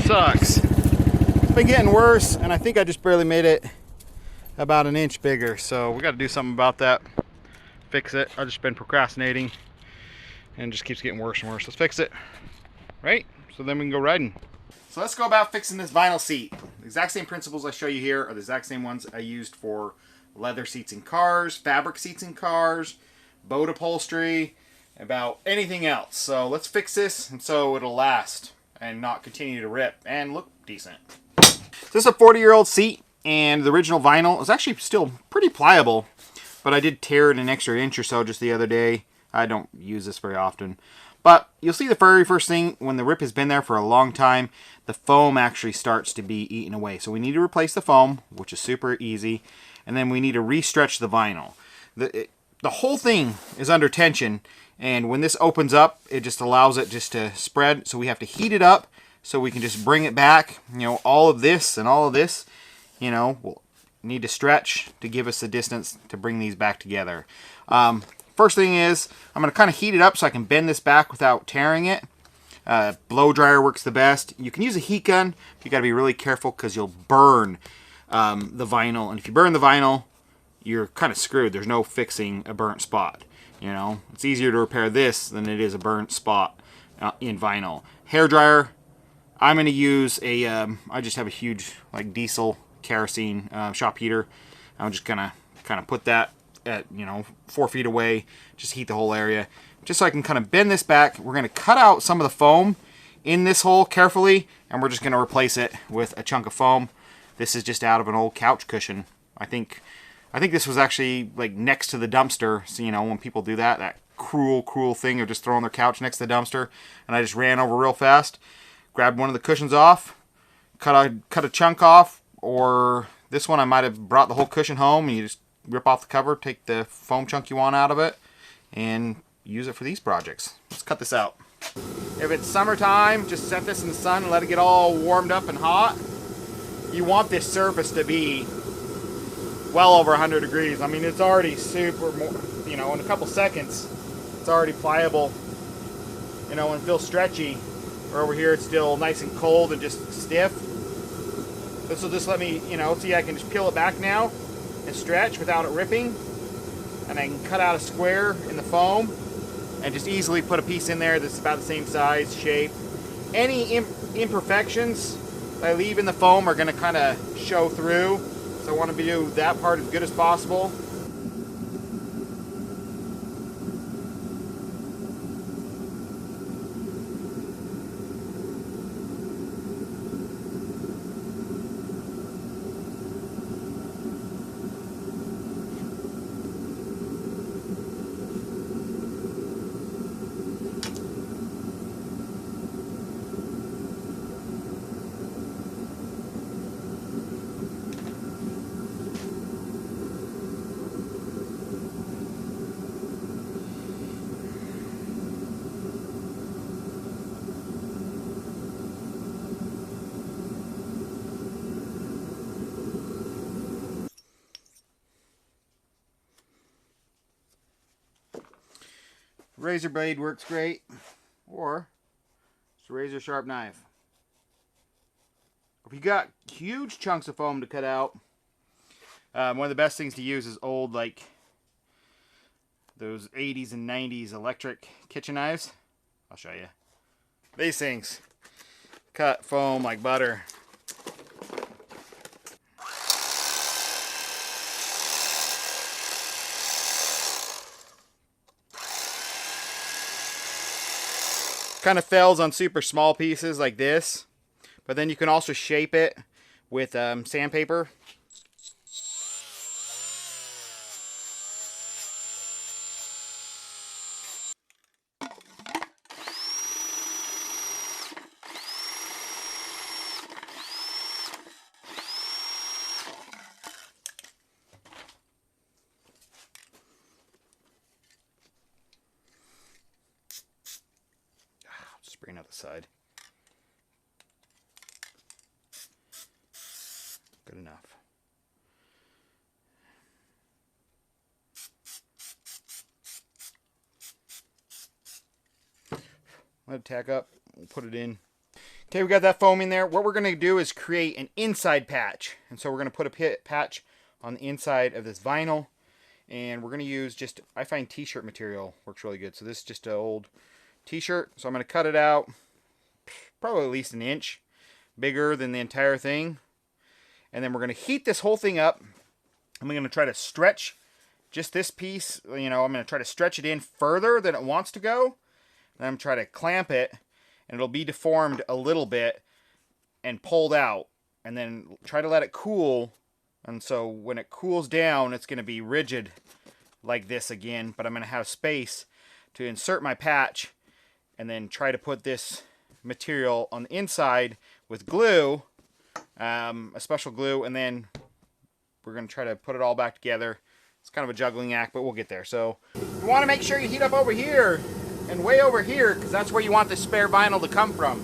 sucks. It's been getting worse, and I think I just barely made it about an inch bigger, so we got to do something about that. Fix it. I've just been procrastinating, and it just keeps getting worse and worse. Let's fix it, right? So then we can go riding. So let's go about fixing this vinyl seat. The exact same principles I show you here are the exact same ones I used for leather seats in cars, fabric seats in cars, boat upholstery, about anything else. So let's fix this and so it'll last and not continue to rip and look decent. This is a 40-year-old seat, and the original vinyl is actually still pretty pliable, but I did tear it an extra inch or so just the other day. I don't use this very often. But you'll see the very first thing, when the rip has been there for a long time, the foam actually starts to be eaten away. So we need to replace the foam, which is super easy, and then we need to re-stretch the vinyl. The whole thing is under tension, and when this opens up, it just allows it just to spread. So we have to heat it up so we can just bring it back. You know, all of this and all of this, you know, we'll need to stretch to give us the distance to bring these back together. First thing is, I'm going to kind of heat it up so I can bend this back without tearing it. Blow dryer works the best. You can use a heat gun, but you got to be really careful because you'll burn the vinyl. And if you burn the vinyl, you're kind of screwed. There's no fixing a burnt spot. You know, it's easier to repair this than it is a burnt spot in vinyl. Hair dryer, I'm going to use a, I just have a huge like diesel kerosene shop heater. I'm just going to kind of put that at, you know, 4 feet away, just heat the whole area, just so I can kind of bend this back. We're going to cut out some of the foam in this hole carefully, and we're just going to replace it with a chunk of foam. This is just out of an old couch cushion. I think this was actually like next to the dumpster. So, you know, when people do that cruel thing of just throwing their couch next to the dumpster, and I just ran over real fast, grabbed one of the cushions off, cut a chunk off, or this one I might have brought the whole cushion home, and you just rip off the cover, take the foam chunk you want out of it, and use it for these projects. Let's cut this out. If it's summertime, just set this in the sun and let it get all warmed up and hot. You want this surface to be well over 100 degrees. I mean, it's already super, you know, in a couple seconds, it's already pliable, you know, and feels stretchy. Or over here, it's still nice and cold and just stiff. This will just let me, you know, see, I can just peel it back now and stretch without it ripping, and I can cut out a square in the foam and just easily put a piece in there that's about the same size, shape. Any imperfections that I leave in the foam are going to kind of show through, so I want to do that part as good as possible. Razor blade works great, or it's a razor sharp knife. If you got huge chunks of foam to cut out, one of the best things to use is old, like those 80s and 90s electric kitchen knives. I'll show you. These things cut foam like butter. Kind of fells on super small pieces like this, but then you can also shape it with sandpaper. Spraying out the side. Good enough. Let it tack up. We'll put it in. Okay, we got that foam in there. What we're going to do is create an inside patch. And so we're going to put a patch on the inside of this vinyl. And we're going to use just, I find t-shirt material works really good. So this is just an old t-shirt. So I'm going to cut it out probably at least an inch bigger than the entire thing. And then we're going to heat this whole thing up. I'm going to try to stretch just this piece. You know, I'm going to try to stretch it in further than it wants to go. And I'm going to try to clamp it. And it'll be deformed a little bit and pulled out. And then try to let it cool. And so when it cools down, it's going to be rigid like this again. But I'm going to have space to insert my patch and then try to put this material on the inside with glue, a special glue, and then we're going to try to put it all back together. It's kind of a juggling act, but we'll get there. So you want to make sure you heat up over here and way over here, because that's where you want the spare vinyl to come from.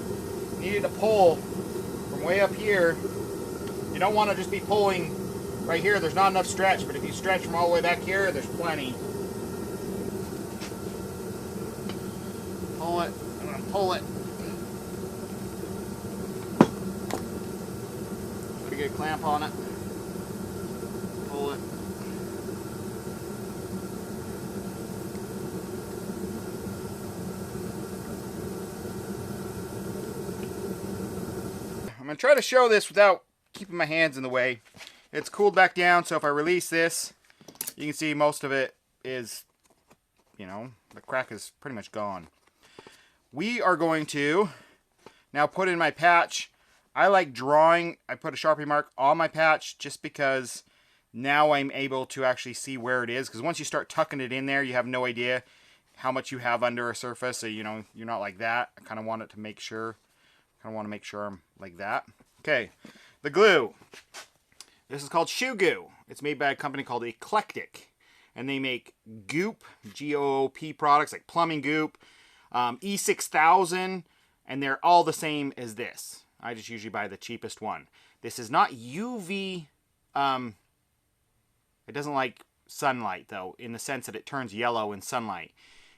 You need it to pull from way up here. You don't want to just be pulling right here. There's not enough stretch, but if you stretch from all the way back here, there's plenty. Pull it. I'm going to pull it. Put a good clamp on it. Pull it. I'm going to try to show this without keeping my hands in the way. It's cooled back down, so if I release this, you can see most of it is, you know, the crack is pretty much gone. We are going to now put in my patch. I like drawing. I put a Sharpie mark on my patch just because now I'm able to actually see where it is. Because once you start tucking it in there, you have no idea how much you have under a surface. So, you know, you're not like that. I kind of want it to make sure. I kind of want to make sure I'm like that. Okay, the glue. This is called Shoe Goo. It's made by a company called Eclectic. And they make goop, G-O-O-P products like plumbing goop, E6000, and they're all the same as this. I just usually buy the cheapest one. This is not UV, it doesn't like sunlight though, in the sense that it turns yellow in sunlight.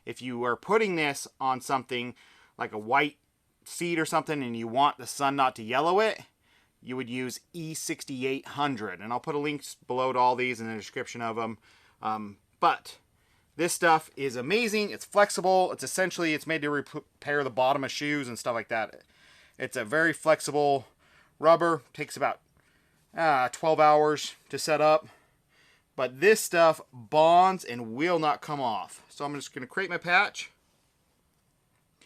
If you are putting this on something like a white seat or something and you want the sun not to yellow it, you would use E6800. And I'll put a link below to all these in the description of them. But this stuff is amazing. It's flexible. It's essentially, it's made to repair the bottom of shoes and stuff like that. It's a very flexible rubber. Takes about 12 hours to set up. But this stuff bonds and will not come off. So I'm just going to create my patch.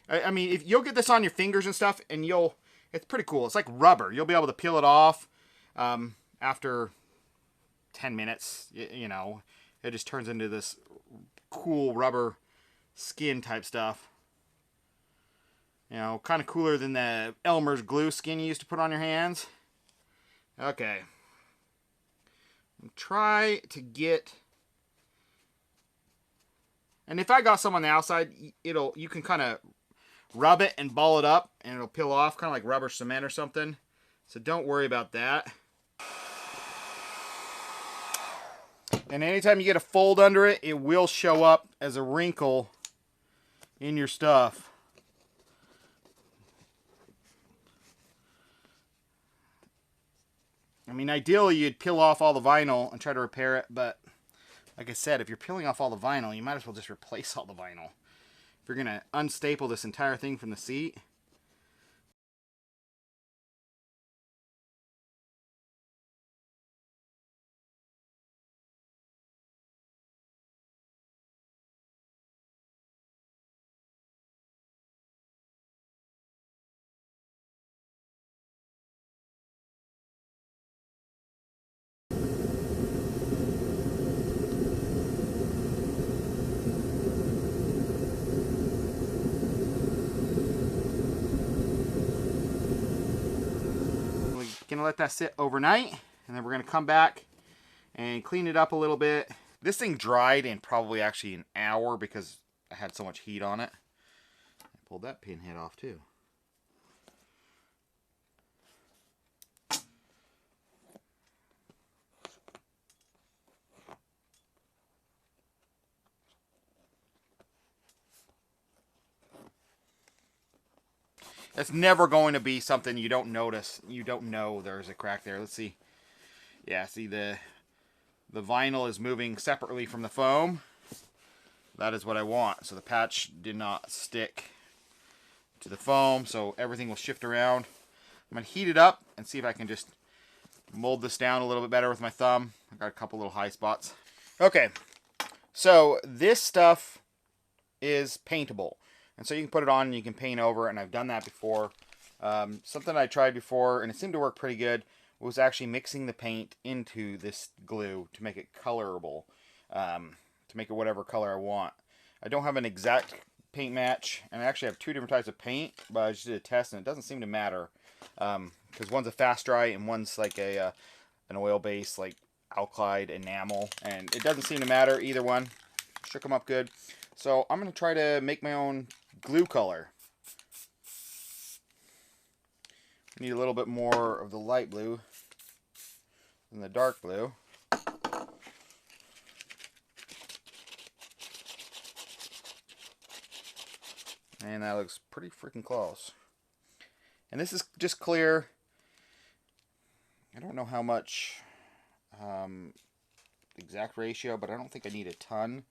I mean, if you'll get this on your fingers and stuff, and it's pretty cool. It's like rubber. You'll be able to peel it off after 10 minutes. You know, it just turns into this cool rubber skin type stuff. You know, kind of cooler than the Elmer's glue skin you used to put on your hands. Okay. Try to get... And if I got some on the outside, you can kind of rub it and ball it up and it'll peel off, kind of like rubber cement or something. So don't worry about that. And anytime you get a fold under it, it will show up as a wrinkle in your stuff. I mean, ideally you'd peel off all the vinyl and try to repair it, but like I said, if you're peeling off all the vinyl, you might as well just replace all the vinyl. If you're going to unstaple this entire thing from the seat. Gonna let that sit overnight, and then we're gonna come back and clean it up a little bit. This thing dried in probably actually an hour because I had so much heat on it. I pulled that pin head off too. It's never going to be something you don't notice. You don't know there's a crack there. Let's see. Yeah, see the vinyl is moving separately from the foam. That is what I want. So the patch did not stick to the foam, so everything will shift around. I'm going to heat it up and see if I can just mold this down a little bit better with my thumb. I got a couple little high spots. Okay, so this stuff is paintable. And so you can put it on and you can paint over, and I've done that before. Something I tried before, and it seemed to work pretty good, was actually mixing the paint into this glue to make it colorable, to make it whatever color I want. I don't have an exact paint match, and I actually have two different types of paint, but I just did a test, and it doesn't seem to matter, because one's a fast dry, and one's like an oil-based, like alkyd enamel, and it doesn't seem to matter, either one. Shook them up good. So I'm going to try to make my own glue color. I need a little bit more of the light blue than the dark blue. And that looks pretty freaking close. And this is just clear. I don't know how much exact ratio, but I don't think I need a ton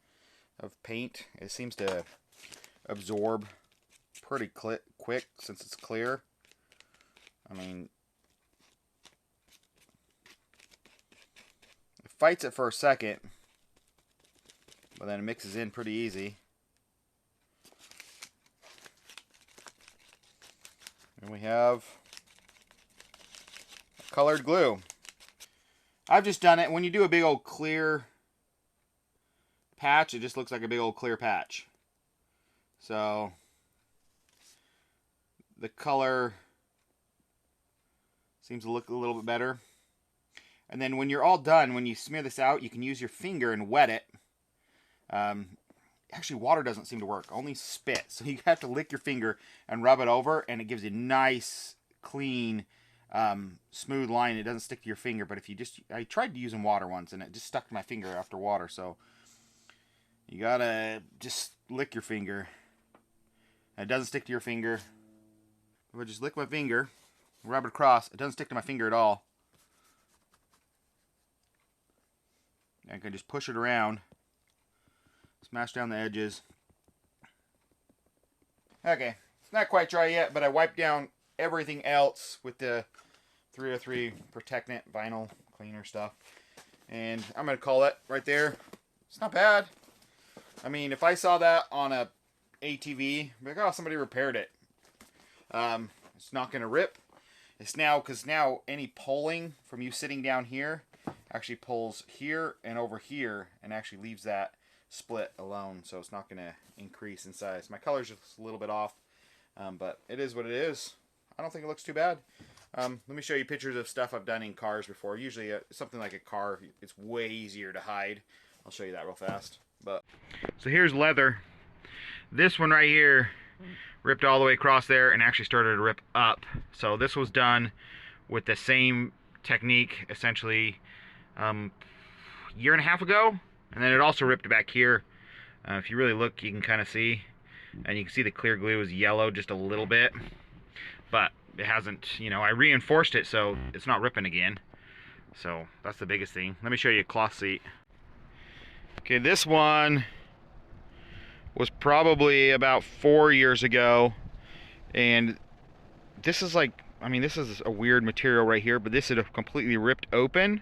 of paint. It seems to absorb pretty quick since it's clear. I mean, it fights it for a second, but then it mixes in pretty easy. And we have colored glue. I've just done it. When you do a big old clear patch, it just looks like a big old clear patch. So the color seems to look a little bit better. And then when you're all done, when you smear this out, you can use your finger and wet it. Actually, water doesn't seem to work, only spit. So you have to lick your finger and rub it over, and it gives you a nice, clean, smooth line. It doesn't stick to your finger, but if you just, I tried using water once, and it just stuck to my finger after water, so you gotta just lick your finger. And it doesn't stick to your finger. If I just lick my finger, rub it across, it doesn't stick to my finger at all. And I can just push it around. Smash down the edges. Okay, it's not quite dry yet, but I wiped down everything else with the 303 Protectant vinyl cleaner stuff. And I'm going to call it right there. It's not bad. I mean, if I saw that on a ATV, I'd be like, oh, somebody repaired it. It's not going to rip. It's now, because now any pulling from you sitting down here actually pulls here and over here and actually leaves that split alone, so it's not going to increase in size. My color's just a little bit off, but it is what it is. I don't think it looks too bad. Let me show you pictures of stuff I've done in cars before. Usually something like a car, it's way easier to hide. I'll show you that real fast. But so here's leather. This one right here ripped all the way across there and actually started to rip up. So this was done with the same technique essentially a year and a half ago. And then it also ripped back here. If you really look, you can kind of see. And you can see the clear glue is yellow just a little bit. But it hasn't, you know, I reinforced it so it's not ripping again. So that's the biggest thing. Let me show you a cloth seat. Okay, this one was probably about 4 years ago. And this is like, I mean, this is a weird material right here, but this is completely ripped open.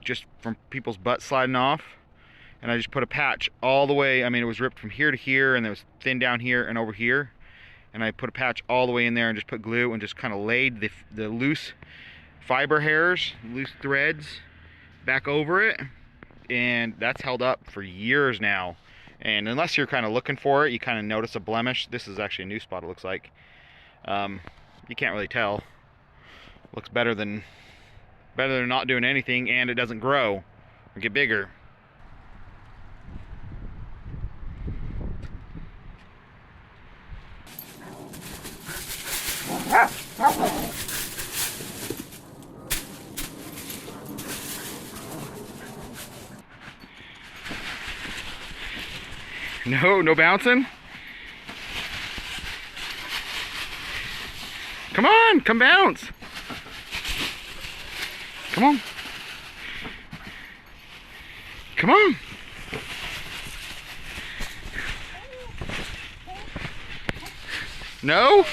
Just from people's butt sliding off, and I just put a patch all the way. I mean, it was ripped from here to here, and it was thin down here and over here, and I put a patch all the way in there and just put glue and just kind of laid the loose fiber hairs, loose threads back over it, and that's held up for years now. And unless you're kind of looking for it, you kind of notice a blemish. This is actually a new spot, it looks like. You can't really tell. Looks better than not doing anything, and it doesn't grow or get bigger. No bouncing? Come on, come bounce. Come on. Come on. No?